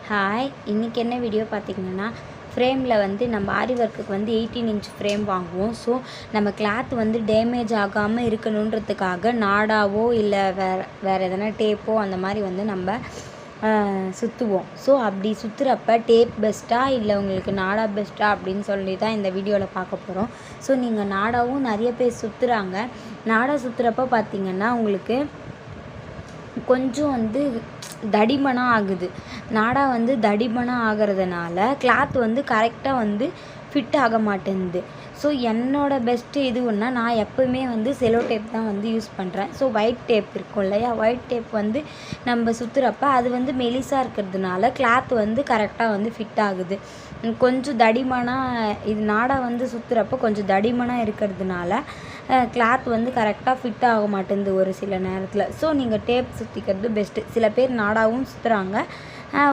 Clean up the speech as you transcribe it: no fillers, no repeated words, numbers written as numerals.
Hi, இன்றைக்கி என்ன video பார்த்திங்கன்னா, ஃப்ரேமில் வந்து நம்ம ஆரி ஒர்க்குக்கு வந்து 18 இன்ச் ஃப்ரேம் வாங்குவோம். ஸோ நம்ம கிளாத் வந்து டேமேஜ் ஆகாமல் இருக்கணுன்றதுக்காக நாடாவோ இல்லை வேறு எதனா டேப்போ அந்த மாதிரி வந்து நம்ம சுற்றுவோம். ஸோ அப்படி சுற்றுறப்ப டேப் பெஸ்ட்டாக இல்லை உங்களுக்கு நாடா பெஸ்ட்டாக அப்படின்னு சொல்லி தான் இந்த வீடியோவில் பார்க்க போகிறோம். ஸோ நீங்கள் நாடாவும் நிறைய பேர் சுற்றுறாங்க. நாடா சுற்றுறப்ப பார்த்திங்கன்னா உங்களுக்கு கொஞ்சம் வந்து தடிமனாக ஆகுது. நாடா வந்து தடிமனாக ஆகிறதுனால கிளாத் வந்து கரெக்டாக வந்து ஃபிட் ஆக மாட்டேங்குது. ஸோ என்னோடய பெஸ்ட்டு எதுவுன்னா, நான் எப்போவுமே வந்து செலோ டேப் தான் வந்து யூஸ் பண்ணுறேன். ஸோ ஒயிட் டேப் இருக்கும் இல்லையா, ஒயிட் டேப் வந்து நம்ம சுற்றுறப்ப அது வந்து மெலிசாக இருக்கிறதுனால கிளாத் வந்து கரெக்டாக வந்து ஃபிட் ஆகுது. கொஞ்சம் தடிமனாக இது நாடா வந்து சுற்றுறப்ப கொஞ்சம் தடிமனாக இருக்கிறதுனால கிளாத் வந்து கரெக்டாக ஃபிட் ஆக மாட்டேங்குது ஒரு சில நேரத்தில். ஸோ நீங்கள் டேப் சுற்றிக்கிறது பெஸ்ட்டு. சில பேர் நாடாவும் சுற்றுறாங்க,